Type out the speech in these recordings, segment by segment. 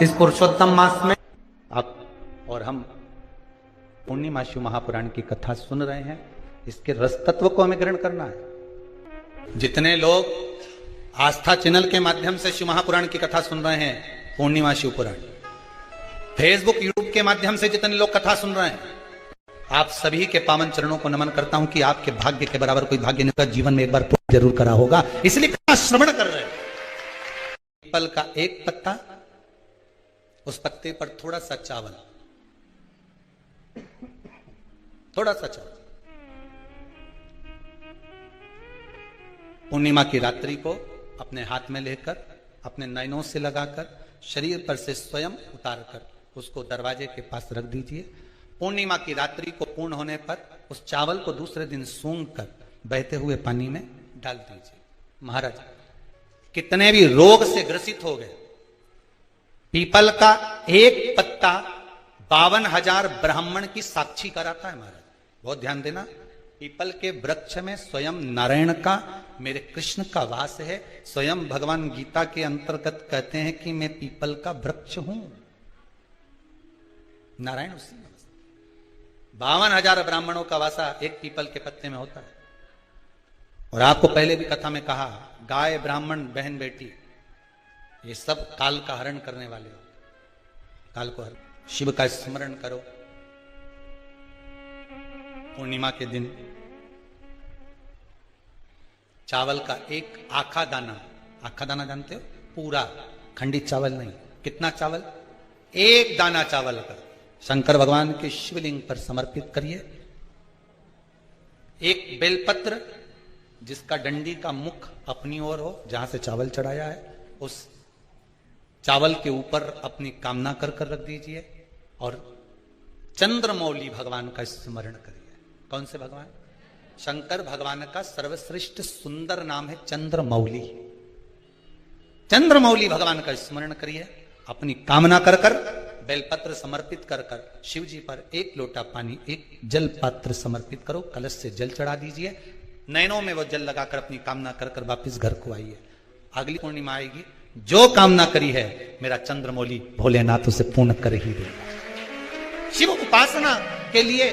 इस पुरुषोत्तम मास में आप और हम पूर्णिमा शिव महापुराण की कथा सुन रहे हैं। इसके रस तत्व को हमें ग्रहण करना है। जितने लोग आस्था चैनल के माध्यम से शिव महापुराण की कथा सुन रहे हैं, पूर्णिमा शिव पुराण, फेसबुक यूट्यूब के माध्यम से जितने लोग कथा सुन रहे हैं, आप सभी के पावन चरणों को नमन करता हूं कि आपके भाग्य के बराबर कोई भाग्य नहीं होगा। जीवन में एक बार जरूर करा होगा, इसलिए कथा श्रवण कर रहे हैं। पीपल का एक पत्ता, उस पत्ते पर थोड़ा सा चावल, थोड़ा सा चावल। पूर्णिमा की रात्रि को अपने हाथ में लेकर, अपने नयनों से लगाकर, शरीर पर से स्वयं उतारकर उसको दरवाजे के पास रख दीजिए। पूर्णिमा की रात्रि को पूर्ण होने पर उस चावल को दूसरे दिन सूंघ कर बहते हुए पानी में डाल दीजिए। महाराज, कितने भी रोग से ग्रसित हो गए, पीपल का एक पत्ता 52,000 ब्राह्मण की साक्षी कराता है। महाराज बहुत ध्यान देना, पीपल के वृक्ष में स्वयं नारायण का, मेरे कृष्ण का वास है। स्वयं भगवान गीता के अंतर्गत कहते हैं कि मैं पीपल का वृक्ष हूं। नारायण उसी में 52,000 ब्राह्मणों का वासा एक पीपल के पत्ते में होता है। और आपको पहले भी कथा में कहा, गाय, ब्राह्मण, बहन, बेटी, ये सब काल का हरण करने वाले हो। काल को हरण, शिव का स्मरण करो। पूर्णिमा के दिन चावल का एक आखा दाना जानते हो, पूरा खंडित चावल नहीं। कितना चावल? एक दाना चावल कर शंकर भगवान के शिवलिंग पर समर्पित करिए। एक बेलपत्र जिसका डंडी का मुख अपनी ओर हो, जहां से चावल चढ़ाया है, उस चावल के ऊपर अपनी कामना कर रख दीजिए। और चंद्रमौली भगवान का स्मरण करिए। कौन से भगवान? शंकर भगवान का सर्वश्रेष्ठ सुंदर नाम है चंद्रमौली। चंद्रमौली भगवान का स्मरण करिए। अपनी कामना कर बेलपत्र समर्पित कर शिव जी पर एक लोटा पानी, एक जल पात्र समर्पित करो, कलश से जल चढ़ा दीजिए। नयनों में वो जल लगाकर अपनी कामना कर वापिस घर को आइए। अगली पूर्णिमा आएगी, जो कामना करी है मेरा चंद्रमौली भोलेनाथ उसे पूर्ण कर ही देगा। शिव उपासना के लिए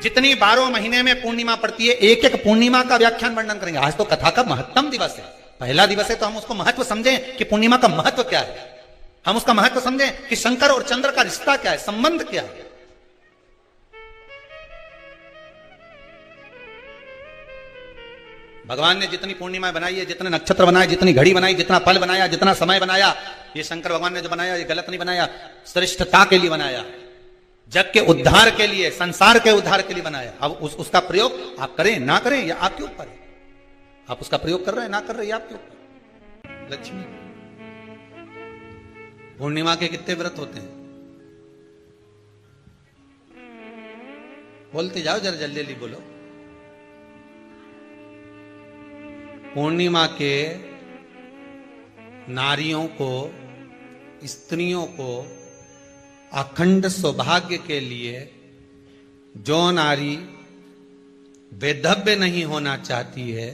जितनी 12 महीने में पूर्णिमा पड़ती है, एक एक पूर्णिमा का व्याख्यान वर्णन करेंगे। आज तो कथा का महत्तम दिवस है, पहला दिवस है, तो हम उसको महत्व समझें कि पूर्णिमा का महत्व क्या है। हम उसका महत्व समझें कि शंकर और चंद्र का रिश्ता क्या है, संबंध क्या है। भगवान ने जितनी पूर्णिमा बनाई है, जितने नक्षत्र बनाए, जितनी घड़ी बनाई, जितना पल बनाया, जितना समय बनाया, ये शंकर भगवान ने जो बनाया ये गलत नहीं बनाया, श्रेष्ठता के लिए बनाया, जग के उद्धार के लिए, संसार के उद्धार के लिए बनाया। अब उसका प्रयोग आप करें ना करें या आपके ऊपर है। आप उसका प्रयोग कर रहे हैं ना कर रहे हैं, आपके ऊपर। लक्ष्मी पूर्णिमा के कितने व्रत होते हैं? बोलते जाओ, जरा जल्दी जल्दी बोलो। पूर्णिमा के नारियों को, स्त्रियों को अखंड सौभाग्य के लिए, जो नारी वैधव्य नहीं होना चाहती है,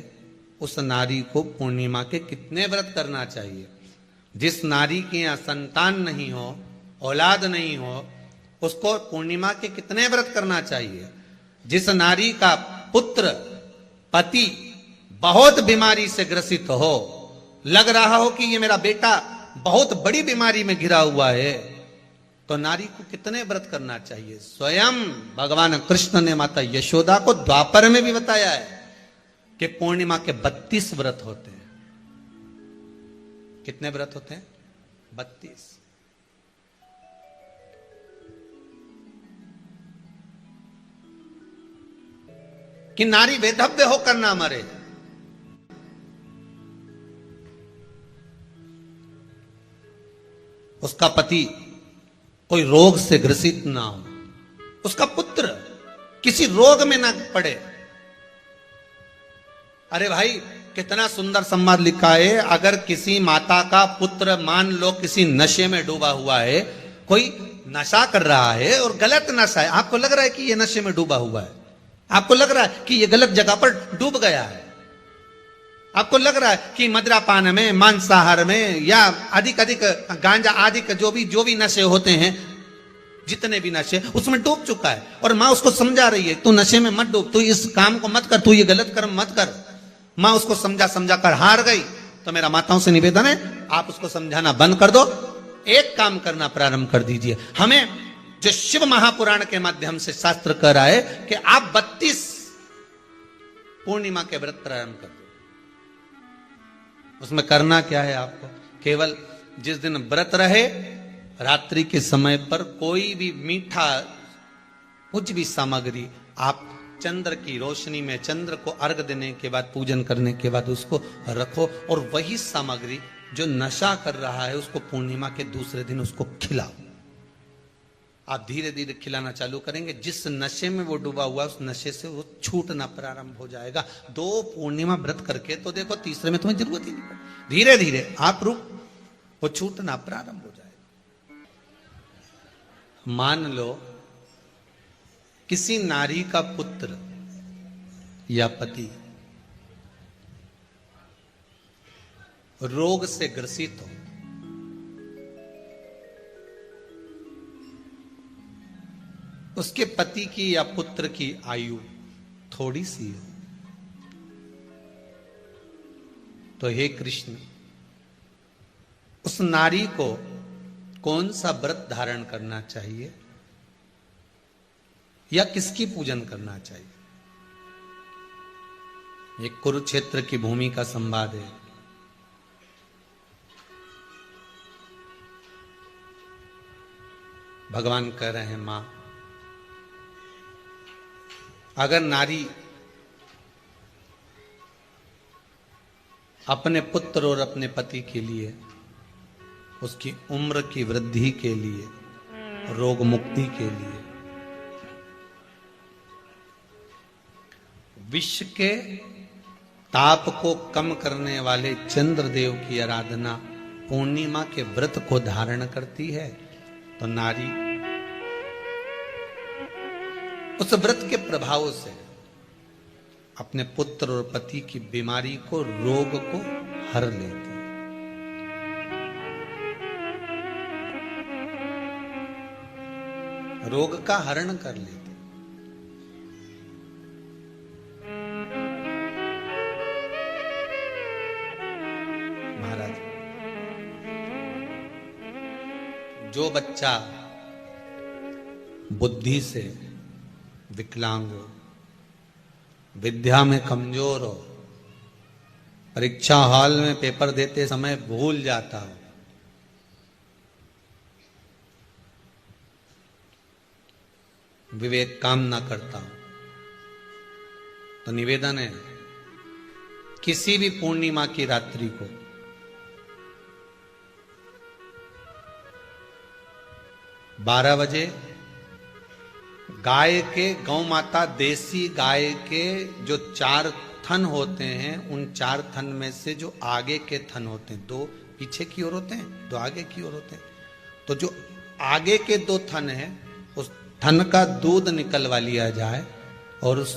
उस नारी को पूर्णिमा के कितने व्रत करना चाहिए। जिस नारी के यहाँ संतान नहीं हो, औलाद नहीं हो, उसको पूर्णिमा के कितने व्रत करना चाहिए। जिस नारी का पुत्र, पति बहुत बीमारी से ग्रसित हो, लग रहा हो कि ये मेरा बेटा बहुत बड़ी बीमारी में घिरा हुआ है, तो नारी को कितने व्रत करना चाहिए। स्वयं भगवान कृष्ण ने माता यशोदा को द्वापर में भी बताया है कि पूर्णिमा के 32 व्रत होते हैं। कितने व्रत होते हैं? 32। कि नारी वैधव्य होकर ना मरे। उसका पति कोई रोग से ग्रसित ना हो, उसका पुत्र किसी रोग में ना पड़े। अरे भाई, कितना सुंदर संवाद लिखा है। अगर किसी माता का पुत्र मान लो किसी नशे में डूबा हुआ है, कोई नशा कर रहा है और गलत नशा है, आपको लग रहा है कि ये नशे में डूबा हुआ है, आपको लग रहा है कि ये गलत जगह पर डूब गया है, आपको लग रहा है कि मदिरापान में, मांसाहार में या अधिक अधिक गांजा आदि का जो भी नशे होते हैं, जितने भी नशे, उसमें डूब चुका है। और माँ उसको समझा रही है, तू नशे में मत डूब, तू इस काम को मत कर, तू ये गलत कर्म मत कर। माँ उसको समझा कर हार गई। तो मेरा माताओं से निवेदन है, आप उसको समझाना बंद कर दो, एक काम करना प्रारंभ कर दीजिए। हमें जो शिव महापुराण के माध्यम से शास्त्र कह रहा है कि आप 32 पूर्णिमा के व्रत प्रारंभ कर दो। उसमें करना क्या है आपको? केवल जिस दिन व्रत रहे, रात्रि के समय पर कोई भी मीठा, कुछ भी सामग्री आप चंद्र की रोशनी में, चंद्र को अर्घ देने के बाद, पूजन करने के बाद उसको रखो, और वही सामग्री जो नशा कर रहा है उसको पूर्णिमा के दूसरे दिन उसको खिलाओ। आप धीरे धीरे खिलाना चालू करेंगे, जिस नशे में वो डूबा हुआ उस नशे से वो छूटना प्रारंभ हो जाएगा। 2 पूर्णिमा व्रत करके तो देखो, तीसरे में तुम्हें जरूरत ही नहीं पड़ेगी। धीरे धीरे आप वो छूटना प्रारंभ हो जाएगा। मान लो किसी नारी का पुत्र या पति रोग से ग्रसित हो, उसके पति की या पुत्र की आयु थोड़ी सी है, तो हे कृष्ण, उस नारी को कौन सा व्रत धारण करना चाहिए या किसकी पूजन करना चाहिए? ये कुरुक्षेत्र की भूमि का संवाद है। भगवान कह रहे हैं, मां, अगर नारी अपने पुत्र और अपने पति के लिए, उसकी उम्र की वृद्धि के लिए, रोग मुक्ति के लिए, विश्व के ताप को कम करने वाले चंद्रदेव की आराधना पूर्णिमा के व्रत को धारण करती है, तो नारी उस व्रत के प्रभाव से अपने पुत्र और पति की बीमारी को, रोग को हर लेती है। रोग का हरण कर लेती। महाराज, जो बच्चा बुद्धि से विकलांग हो, विद्या में कमजोर हो, परीक्षा हॉल में पेपर देते समय भूल जाता हो, विवेक काम ना करता हो, तो निवेदन है, किसी भी पूर्णिमा की रात्रि को बारह बजे गाय के, गौ माता देसी गाय के जो 4 थन होते हैं, उन 4 थन में से जो आगे के थन होते हैं, 2 पीछे की ओर होते हैं, 2 आगे की ओर होते हैं, तो जो आगे के 2 थन हैं, उस थन का दूध निकलवा लिया जाए, और उस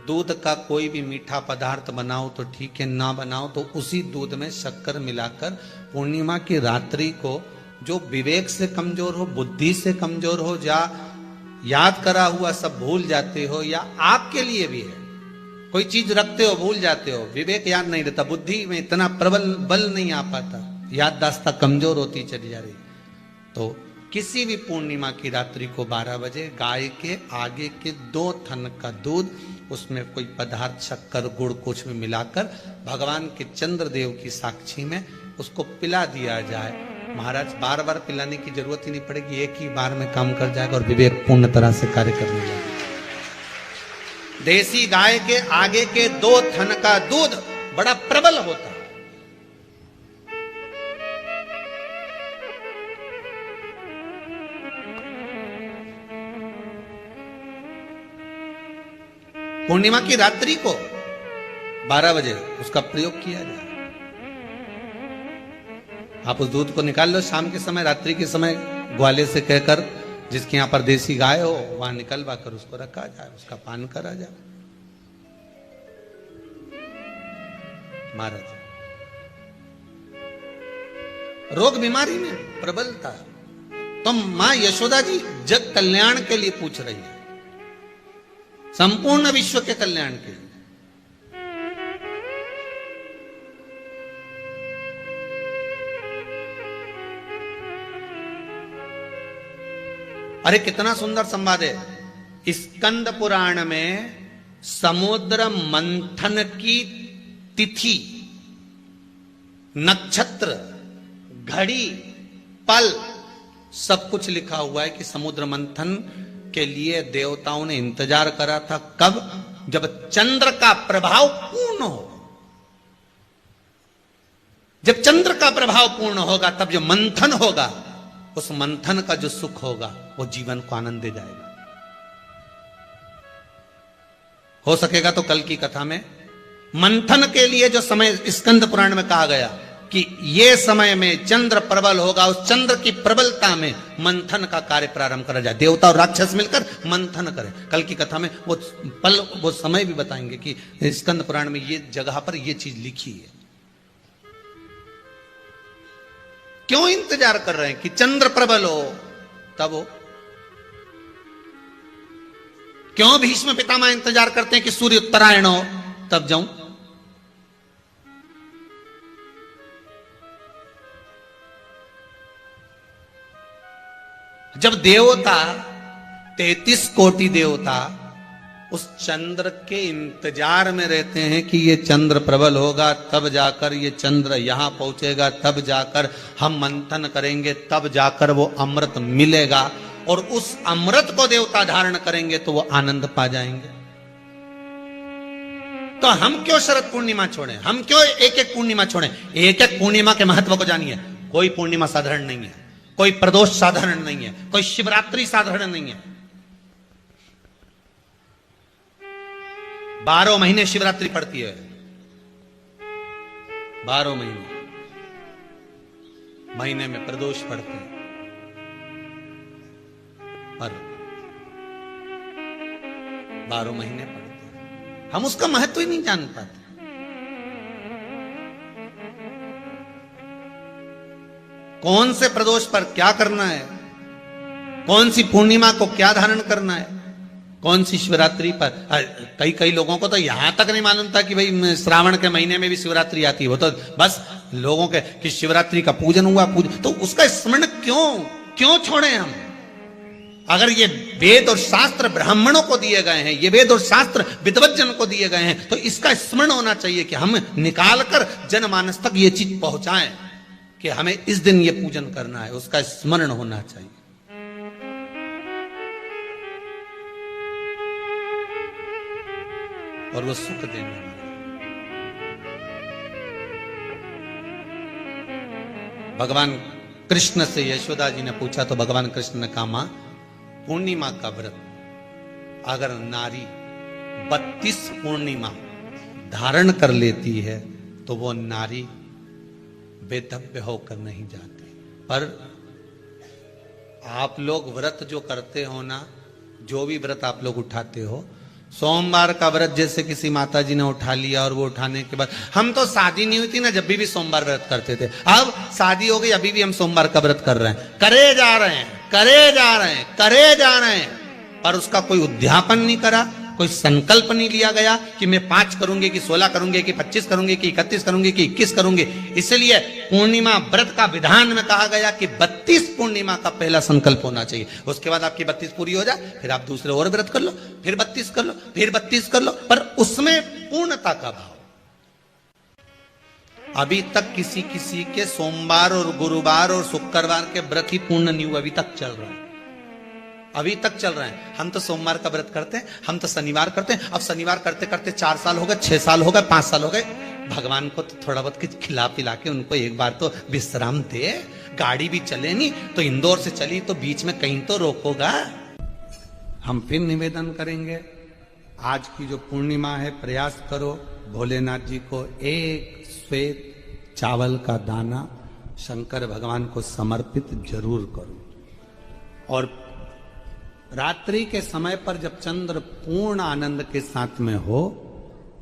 दूध का कोई भी मीठा पदार्थ बनाओ तो ठीक है, ना बनाओ तो उसी दूध में शक्कर मिलाकर पूर्णिमा की रात्रि को, जो विवेक से कमजोर हो, बुद्धि से कमजोर हो, या याद करा हुआ सब भूल जाते हो, या आपके लिए भी है, कोई चीज रखते हो भूल जाते हो, विवेक याद नहीं रहता, बुद्धि में इतना प्रबल बल नहीं आ पाता, याददाश्त कमजोर होती चली जा रही, तो किसी भी पूर्णिमा की रात्रि को 12 बजे गाय के आगे के 2 थन का दूध, उसमें कोई पदार्थ, शक्कर, गुड़ कुछ भी मिलाकर भगवान के चंद्रदेव की साक्षी में उसको पिला दिया जाए। महाराज, बार बार पिलाने की जरूरत ही नहीं पड़ेगी, एक ही बार में काम कर जाएगा और विवेक पूर्ण तरह से कार्य करने लगेगा। देसी गाय के आगे के 2 थन का दूध बड़ा प्रबल होता है। पूर्णिमा की रात्रि को 12 बजे उसका प्रयोग किया जाए। आप उस दूध को निकाल लो, शाम के समय, रात्रि के समय ग्वाले से कहकर, जिसके यहां पर देसी गाय हो, वहां निकलवा कर उसको रखा जाए, उसका पान करा जाए। महाराज, रोग बीमारी में प्रबलता। तो मां यशोदा जी जग कल्याण के लिए पूछ रही है, संपूर्ण विश्व के कल्याण के लिए। अरे कितना सुंदर संवाद है। स्कंद पुराण में समुद्र मंथन की तिथि, नक्षत्र, घड़ी, पल सब कुछ लिखा हुआ है कि समुद्र मंथन के लिए देवताओं ने इंतजार करा था। कब? जब चंद्र का प्रभाव पूर्ण हो। जब चंद्र का प्रभाव पूर्ण होगा तब जो मंथन होगा, उस मंथन का जो सुख होगा वो जीवन को आनंद दे जाएगा। हो सकेगा तो कल की कथा में मंथन के लिए जो समय स्कंद पुराण में कहा गया कि ये समय में चंद्र प्रबल होगा, उस चंद्र की प्रबलता में मंथन का कार्य प्रारंभ करा जाए। देवता और राक्षस मिलकर मंथन करें। कल की कथा में वो पल, वो समय भी बताएंगे कि स्कंद पुराण में ये जगह पर ये चीज लिखी है। क्यों इंतजार कर रहे हैं कि चंद्र प्रबल हो तब हो? क्यों भीष्म पितामह इंतजार करते हैं कि सूर्य उत्तरायण हो तब जाऊं? जब देवता 33 कोटि देवता उस चंद्र के इंतजार में रहते हैं कि ये चंद्र प्रबल होगा तब जाकर ये चंद्र यहां पहुंचेगा, तब जाकर हम मंथन करेंगे, तब जाकर वो अमृत मिलेगा और उस अमृत को देवता धारण करेंगे तो वो आनंद पा जाएंगे। तो हम क्यों शरद पूर्णिमा छोड़ें? हम क्यों एक एक पूर्णिमा छोड़ें? एक एक पूर्णिमा के महत्व को जानिए। कोई पूर्णिमा साधारण नहीं है, कोई प्रदोष साधारण नहीं है, कोई शिवरात्रि साधारण नहीं है। 12 महीने शिवरात्रि पड़ती है, 12 महीने में प्रदोष पड़ते हैं, पर 12 महीने पड़ते हैं। हम उसका महत्व ही नहीं जान पाते। कौन से प्रदोष पर क्या करना है, कौन सी पूर्णिमा को क्या धारण करना है, कौन सी शिवरात्रि पर। कई लोगों को तो यहां तक नहीं मालूम था कि भाई श्रावण के महीने में भी शिवरात्रि आती है। वो तो बस लोगों के कि शिवरात्रि का पूजन हुआ, तो उसका स्मरण क्यों छोड़े हम? अगर ये वेद और शास्त्र ब्राह्मणों को दिए गए हैं, ये वेद और शास्त्र विद्वज्जन को दिए गए हैं, तो इसका स्मरण होना चाहिए कि हम निकालकर जनमानस तक ये चीज पहुंचाएं कि हमें इस दिन ये पूजन करना है। उसका स्मरण होना चाहिए। और वो सुख देने वाला। भगवान कृष्ण से यशोदा जी ने पूछा तो भगवान कृष्ण ने कहा, मां पूर्णिमा का व्रत अगर नारी 32 पूर्णिमा धारण कर लेती है तो वो नारी बेधव्य होकर नहीं जाती। पर आप लोग व्रत जो करते हो ना, जो भी व्रत आप लोग उठाते हो, सोमवार का व्रत जैसे किसी माता जी ने उठा लिया और वो उठाने के बाद, हम तो शादी नहीं हुई थी ना जब भी सोमवार व्रत करते थे, अब शादी हो गई अभी भी हम सोमवार का व्रत कर रहे हैं, करे जा रहे हैं, पर उसका कोई उद्यापन नहीं करा, कोई संकल्प नहीं लिया गया कि मैं 5 करूंगी कि 16 करूंगी कि 25 करूंगी कि 31 करूंगी कि 21 करूंगी। इसलिए पूर्णिमा व्रत का विधान में कहा गया कि 32 पूर्णिमा का पहला संकल्प होना चाहिए। उसके बाद आपकी 32 पूरी हो जाए, फिर आप दूसरे और व्रत कर लो, फिर 32 कर लो, फिर 32 कर लो, पर उसमें पूर्णता का भाव। अभी तक किसी के सोमवार और गुरुवार और शुक्रवार के व्रत ही पूर्ण नहीं हुआ, अभी तक चल रहा है, अभी तक चल रहे हैं। हम तो सोमवार का व्रत करते हैं, हम तो शनिवार करते हैं, अब शनिवार करते करते 4 साल हो गए, 6 साल हो गए, 5 साल हो गए। भगवान को तो थोड़ा बहुत कुछ खिला पिला के उनको एक बार तो विश्राम दे। गाड़ी भी चले नहीं तो इंदौर से चली तो बीच में कहीं तो रोकोगा। हम फिर निवेदन करेंगे, आज की जो पूर्णिमा है प्रयास करो भोलेनाथ जी को एक श्वेत चावल का दाना शंकर भगवान को समर्पित जरूर करो। और रात्रि के समय पर जब चंद्र पूर्ण आनंद के साथ में हो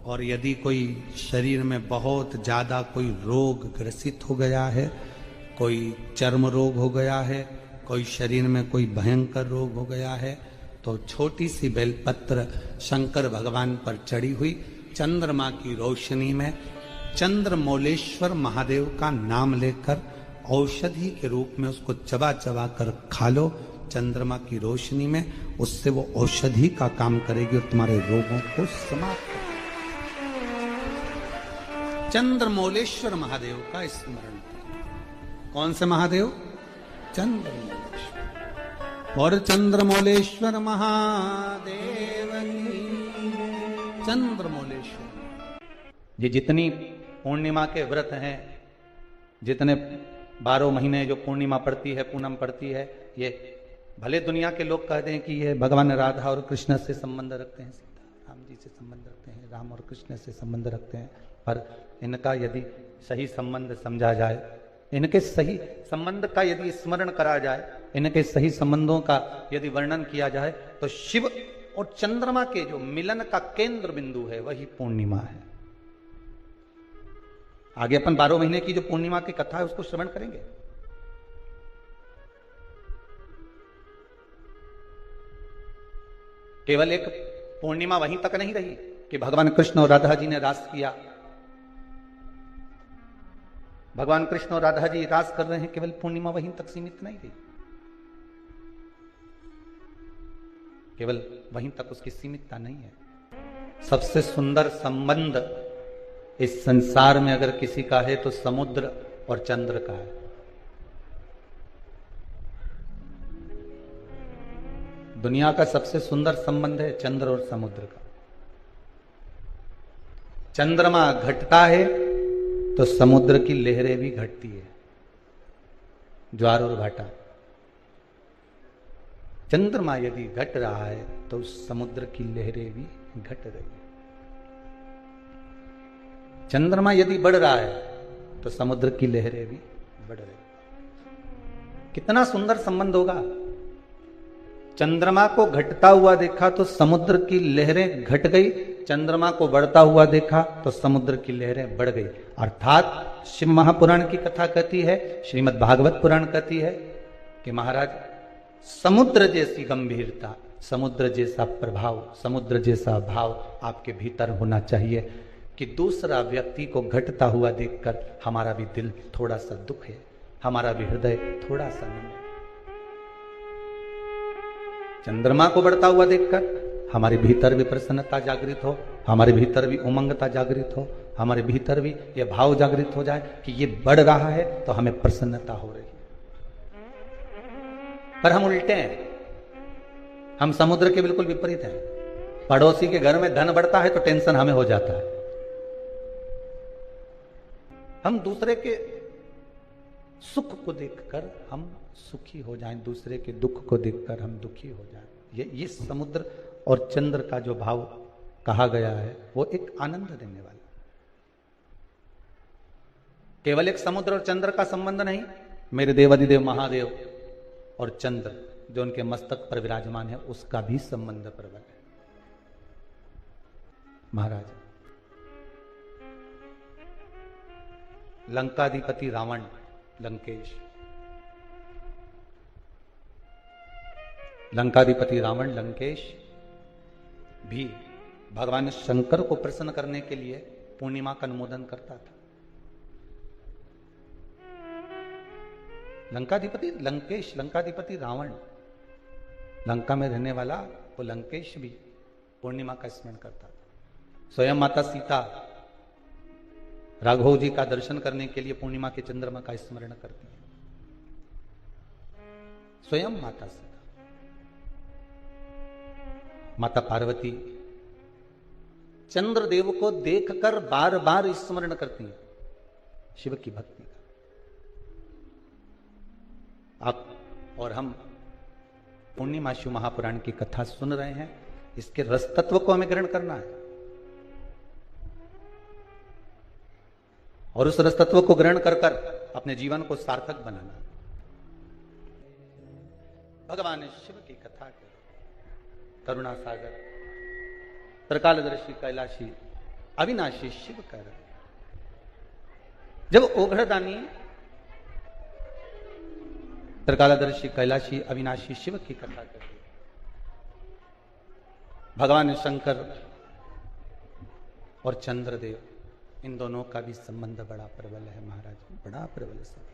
और यदि कोई शरीर में बहुत ज़्यादा कोई रोग ग्रसित हो गया है, कोई चर्म रोग हो गया है, कोई शरीर में कोई भयंकर रोग हो गया है, तो छोटी सी बेलपत्र शंकर भगवान पर चढ़ी हुई चंद्रमा की रोशनी में चंद्रमौलेश्वर महादेव का नाम लेकर औषधि के रूप में उसको चबा चबा कर खा लो चंद्रमा की रोशनी में। उससे वो औषधि का काम करेगी और तुम्हारे रोगों को समाप्त करेगी। चंद्रमौलेश्वर महादेव का स्मरण करें। कौन से महादेव? चंद्रमौलेश्वर। और चंद्रमौलेश्वर महादेव की। चंद्रमौलेश्वर ये जितनी पूर्णिमा के व्रत हैं, जितने 12 महीने जो पूर्णिमा पड़ती है, पूनम पड़ती है, ये भले दुनिया के लोग कहते हैं कि ये भगवान राधा और कृष्ण से संबंध रखते हैं, सीता राम जी से संबंध रखते हैं, राम और कृष्ण से संबंध रखते हैं, पर इनका यदि सही संबंध समझा जाए, इनके सही संबंध का यदि स्मरण करा जाए, इनके सही संबंधों का यदि वर्णन किया जाए, तो शिव और चंद्रमा के जो मिलन का केंद्र बिंदु है वही पूर्णिमा है। आगे अपन 12 महीने की जो पूर्णिमा की कथा है उसको श्रवण करेंगे। केवल एक पूर्णिमा वहीं तक नहीं रही कि भगवान कृष्ण और राधा जी ने रास किया। भगवान कृष्ण और राधा जी रास कर रहे हैं, केवल पूर्णिमा वहीं तक सीमित नहीं रही, केवल वहीं तक उसकी सीमितता नहीं है। सबसे सुंदर संबंध इस संसार में अगर किसी का है तो समुद्र और चंद्र का है। दुनिया का सबसे सुंदर संबंध है चंद्र और समुद्र का। चंद्रमा घटता है तो समुद्र की लहरें भी घटती है, ज्वार और भाटा। चंद्रमा यदि घट रहा है तो समुद्र की लहरें भी घट रही है। चंद्रमा यदि बढ़ रहा है तो समुद्र की लहरें भी बढ़ रही। कितना सुंदर संबंध होगा। चंद्रमा को घटता हुआ देखा तो समुद्र की लहरें घट गई, चंद्रमा को बढ़ता हुआ देखा तो समुद्र की लहरें बढ़ गई। अर्थात शिव महापुराण की कथा कहती है, श्रीमद् भागवत पुराण कहती है कि महाराज समुद्र जैसी गंभीरता, समुद्र जैसा प्रभाव, समुद्र जैसा भाव आपके भीतर होना चाहिए कि दूसरा व्यक्ति को घटता हुआ देखकर हमारा भी दिल थोड़ा सा दुख है, हमारा भी हृदय थोड़ा सा नम है। चंद्रमा को बढ़ता हुआ देखकर हमारे भीतर भी प्रसन्नता जागृत हो, हमारे भीतर भी उमंगता जागृत हो, हमारे भीतर भी यह भाव जागृत हो जाए कि ये बढ़ रहा है तो हमें प्रसन्नता हो रही है। पर हम उल्टे हैं, हम समुद्र के बिल्कुल विपरीत हैं। पड़ोसी के घर में धन बढ़ता है तो टेंशन हमें हो जाता है। हम दूसरे के सुख को देखकर हम सुखी हो जाएं, दूसरे के दुख को देखकर हम दुखी हो जाएं। ये समुद्र और चंद्र का जो भाव कहा गया है वो एक आनंद देने वाला। केवल एक समुद्र और चंद्र का संबंध नहीं, मेरे देवाधिदेव महादेव और चंद्र जो उनके मस्तक पर विराजमान है उसका भी संबंध प्रबल है। महाराज लंकाधिपति रावण, लंकेश, लंकाधिपति रावण लंकेश भी भगवान शंकर को प्रसन्न करने के लिए पूर्णिमा का अनुमोदन करता था। लंकाधिपति लंकेश, लंकाधिपति रावण, लंका में रहने वाला वो लंकेश भी पूर्णिमा का स्मरण करता था। स्वयं माता सीता राघव जी का दर्शन करने के लिए पूर्णिमा के चंद्रमा का स्मरण करती है। स्वयं माता सीता, माता पार्वती चंद्रदेव को देखकर बार बार स्मरण करती है शिव की भक्ति का। आप और हम पूर्णिमा शिव महापुराण की कथा सुन रहे हैं, इसके रस तत्व को हमें ग्रहण करना है और उस रस तत्व को ग्रहण कर कर अपने जीवन को सार्थक बनाना। भगवान शिव की कथा के करुणा सागर त्रिकालदर्शी कैलाशी अविनाशी शिव कर। जब ओघड़दानी त्रिकालदर्शी कैलाशी अविनाशी शिव की कथा करती, भगवान शंकर और चंद्रदेव, इन दोनों का भी संबंध बड़ा प्रबल है महाराज, बड़ा प्रबल संबंध।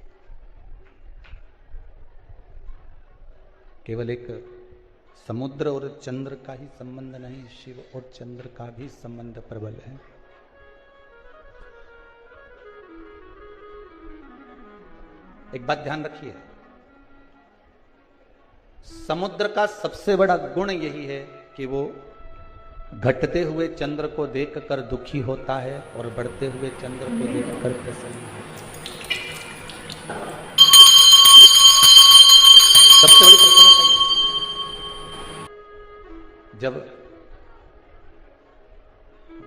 केवल एक समुद्र और चंद्र का ही संबंध नहीं, शिव और चंद्र का भी संबंध प्रबल है। एक बात ध्यान रखिए, समुद्र का सबसे बड़ा गुण यही है कि वो घटते हुए चंद्र को देखकर दुखी होता है और बढ़ते हुए चंद्र को देखकर प्रसन्न होता है। सबसे बड़ी प्रसन्नता जब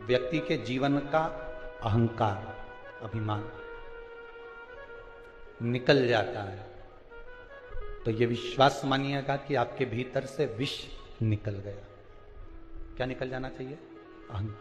व्यक्ति के जीवन का अहंकार, अभिमान निकल जाता है, तो यह विश्वास मानिएगा कि आपके भीतर से विष निकल गया। क्या निकल जाना चाहिए? अहंकार।